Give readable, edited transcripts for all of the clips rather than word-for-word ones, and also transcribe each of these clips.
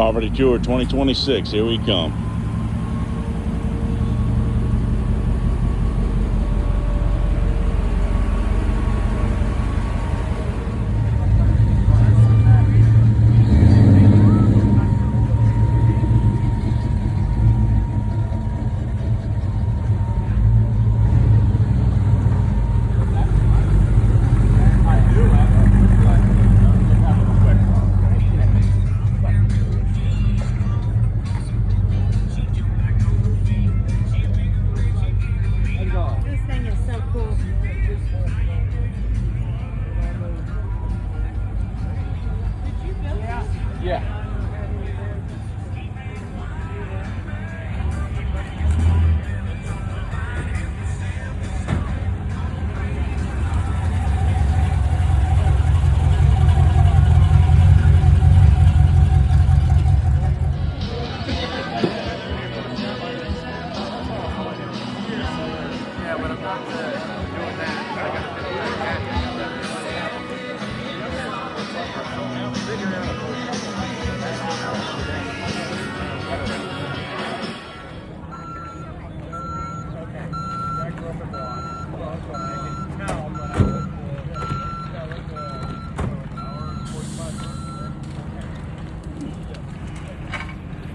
Poverty Tour 2026, here we come. This thing is so cool. Yeah.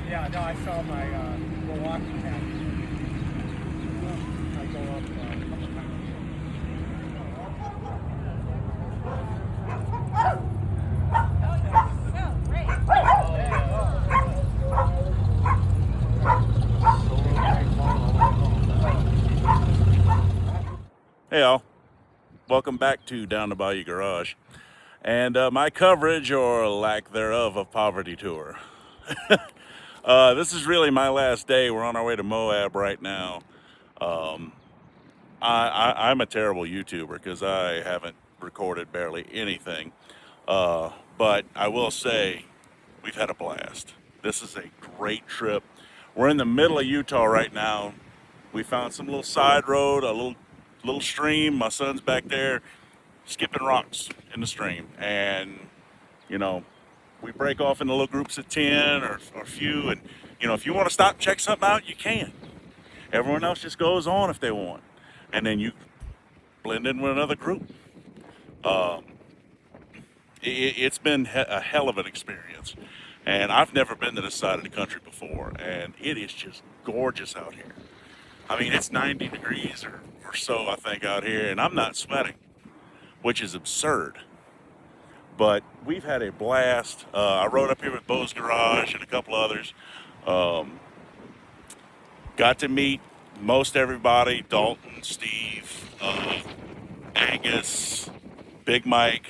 Yeah, no, I saw my Milwaukee hat. I go up a couple times. Hey all, welcome back to Down the Bayou Garage and my coverage or lack thereof of Poverty Tour. This is really my last day. We're on our way to Moab right now. I'm a terrible YouTuber because I haven't recorded barely anything, but I will say we've had a blast. This is a great trip. We're in the middle of Utah right now. We found some little side road, a little stream. My son's back there skipping rocks in the stream, and you know, we break off into little groups of 10 or a few, and if you want to stop and check something out, you can. Everyone else just goes on if they want, and then you blend in with another group. It's been a hell of an experience, and I've never been to this side of the country before, and it is just gorgeous out here. I mean, it's 90 degrees or so, I think, out here, and I'm not sweating, which is absurd. But we've had a blast. I rode up here with Bo's Garage and a couple others. Got to meet most everybody: Dalton, Steve, Angus, Big Mike.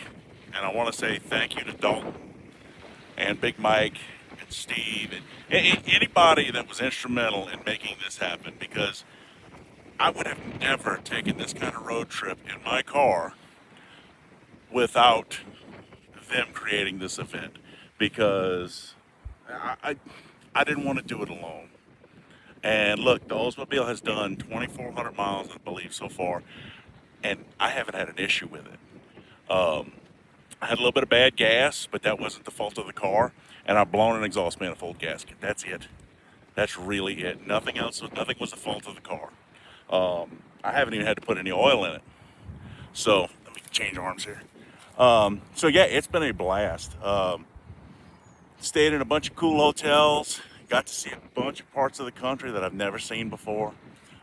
And I want to say thank you to Dalton and Big Mike and Steve and anybody that was instrumental in making this happen, because I would have never taken this kind of road trip in my car without them creating this event, because I didn't want to do it alone. And look, the Oldsmobile has done 2,400 miles, I believe, so far, and I haven't had an issue with it. I had a little bit of bad gas, but that wasn't the fault of the car, and I've blown an exhaust manifold gasket. That's it. That's really it. Nothing else. Nothing was the fault of the car. I haven't even had to put any oil in it. So let me change arms here. So yeah, it's been a blast. Stayed in a bunch of cool hotels. Got to see a bunch of parts of the country that I've never seen before.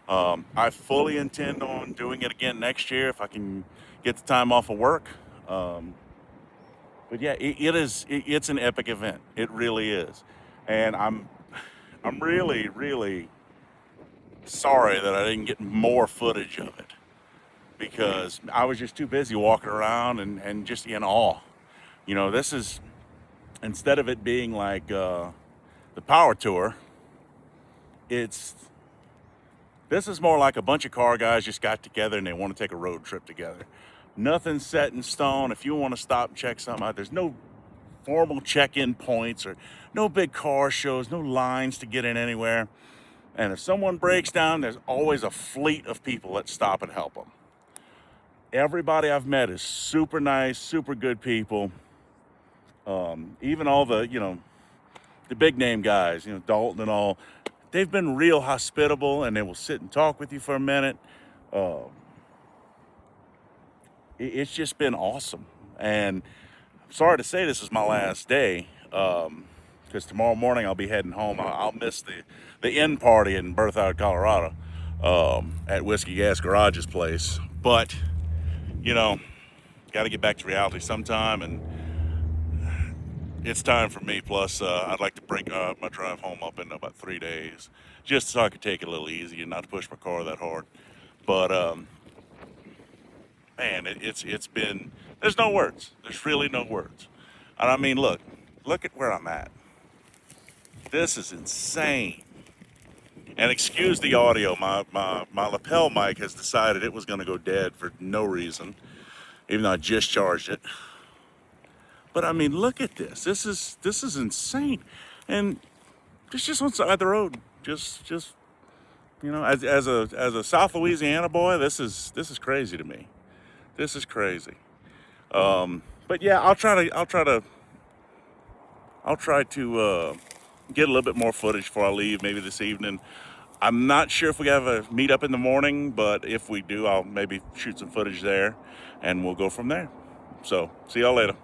I fully intend on doing it again next year if I can get the time off of work. But yeah, it's an epic event. It really is. And I'm really, really sorry that I didn't get more footage of it, because I was just too busy walking around and just in awe. This is, instead of it being like the Power Tour, this is more like a bunch of car guys just got together and they want to take a road trip together. Nothing's set in stone. If you want to stop and check something out, there's no formal check-in points or no big car shows, no lines to get in anywhere. And if someone breaks down, there's always a fleet of people that stop and help them. Everybody I've met is super nice, super good people. Even all the, the big name guys, Dalton and all, they've been real hospitable, and they will sit and talk with you for a minute. Uh, it's just been awesome. And I'm sorry to say this is my last day, because tomorrow morning I'll be heading home. I'll miss the end party in Berthoud, Colorado, at Whiskey Gas Garage's place. But, got to get back to reality sometime, and it's time for me. Plus, I'd like to break my drive home up into about 3 days, just so I could take it a little easy and not push my car that hard. But man, it's been. There's no words. There's really no words. And I mean, look at where I'm at. This is insane. And excuse the audio. My lapel mic has decided it was going to go dead for no reason, even though I just charged it. But I mean, look at this. This is insane, and it's just on the side of the road. Just as a South Louisiana boy, this is crazy to me. This is crazy. But yeah, I'll try to get a little bit more footage before I leave, maybe this evening. I'm not sure if we have a meet up in the morning, but if we do, I'll maybe shoot some footage there, and we'll go from there. So, see y'all later.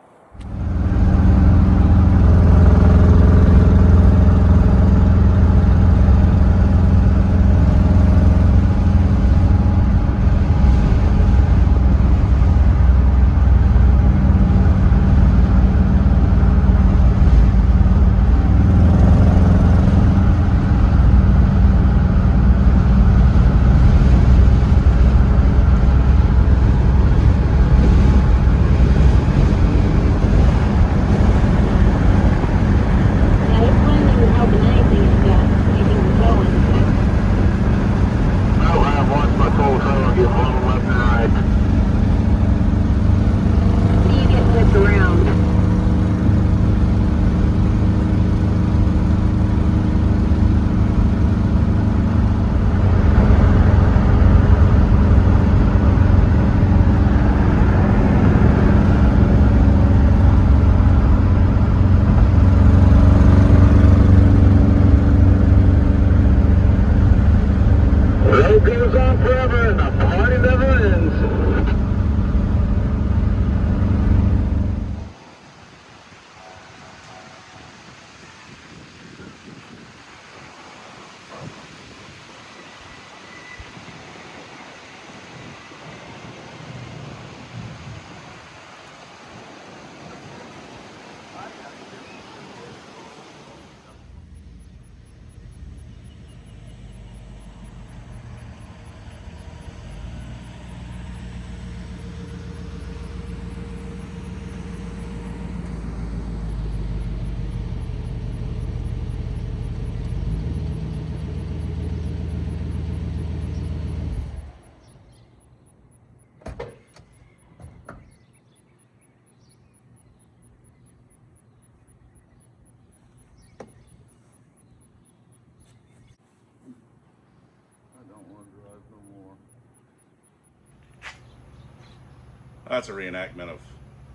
That's a reenactment of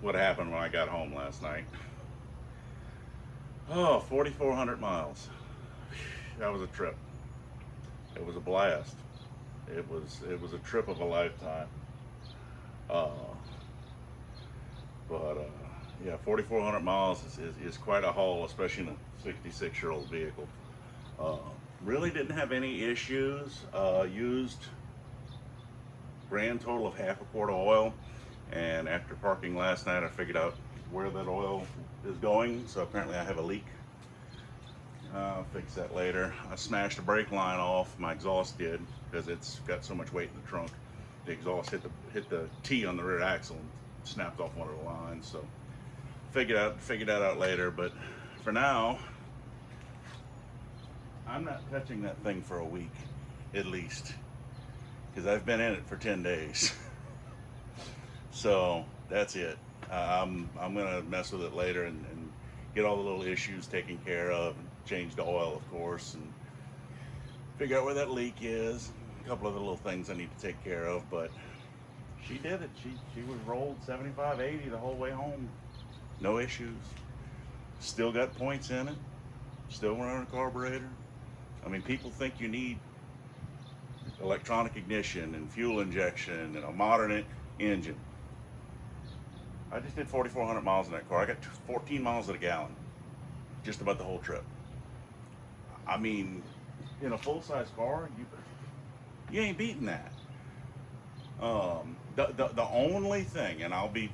what happened when I got home last night. Oh, 4,400 miles. That was a trip. It was a blast. It was a trip of a lifetime. Uh, but yeah, 4,400 miles is quite a haul, especially in a 66-year-old vehicle. Really didn't have any issues. Used grand total of half a quart of oil. And after parking last night, I figured out where that oil is going. So apparently I have a leak. I'll fix that later. I smashed the brake line off. My exhaust did, because it's got so much weight in the trunk. The exhaust hit the T on the rear axle and snapped off one of the lines. So figured that out later. But for now, I'm not touching that thing for a week, at least, because I've been in it for 10 days. So that's it. I'm gonna mess with it later and get all the little issues taken care of, and change the oil, of course, and figure out where that leak is. A couple of the little things I need to take care of, but she did it. She was rolled 75, 80 the whole way home. No issues. Still got points in it. Still running a carburetor. I mean, people think you need electronic ignition and fuel injection and a modern engine. I just did 4,400 miles in that car. I got 14 miles at a gallon, just about the whole trip. I mean, in a full-size car, you ain't beating that. The only thing, and I'll be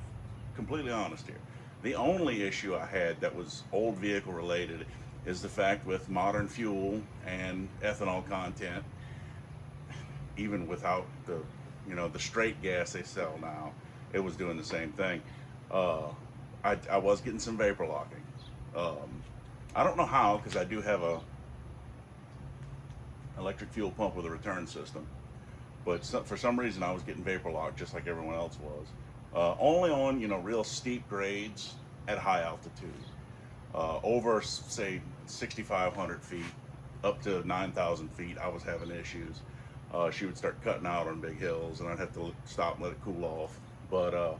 completely honest here, the only issue I had that was old vehicle related is the fact with modern fuel and ethanol content, even without the straight gas they sell now, it was doing the same thing. I was getting some vapor locking. I don't know how, because I do have a electric fuel pump with a return system, but for some reason I was getting vapor locked just like everyone else was. Only on real steep grades at high altitude. Over say 6,500 feet up to 9,000 feet, I was having issues. She would start cutting out on big hills, and I'd have to stop and let it cool off. But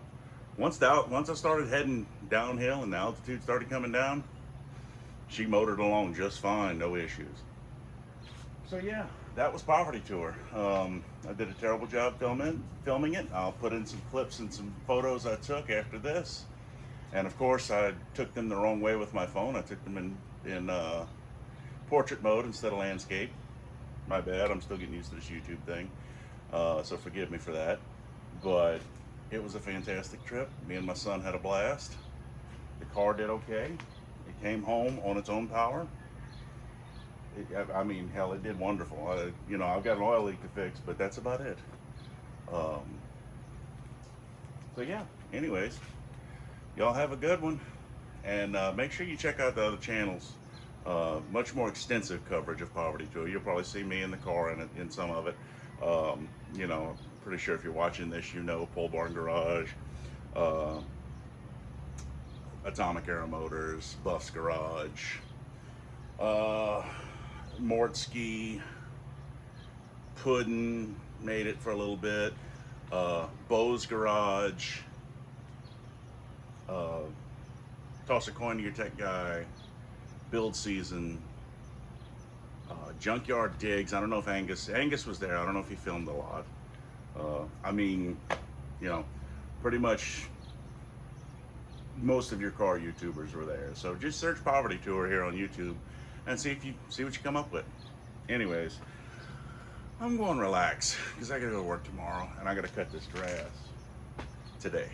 once I started heading downhill and the altitude started coming down, she motored along just fine, no issues. So yeah, that was Poverty Tour. I did a terrible job filming it. I'll put in some clips and some photos I took after this. And of course, I took them the wrong way with my phone. I took them in portrait mode instead of landscape. My bad, I'm still getting used to this YouTube thing. So forgive me for that. But it was a fantastic trip. Me and my son had a blast. The car did okay. It came home on its own power. I mean, hell, it did wonderful. I've got an oil leak to fix, but that's about it. So yeah, anyways, y'all have a good one. And make sure you check out the other channels. Much more extensive coverage of Poverty Tour. You'll probably see me in the car in some of it. Pretty sure if you're watching this, Pole Barn Garage, Atomic Era Motors, Buff's Garage, Mortski, Puddin made it for a little bit, Bo's Garage, Toss a Coin to Your Tech Guy, Build Season, Junkyard Digs. I don't know if Angus was there. I don't know if he filmed a lot. I mean, pretty much most of your car YouTubers were there. So just search Poverty Tour here on YouTube and see what you come up with. Anyways, I'm going to relax because I got to go to work tomorrow and I got to cut this grass today.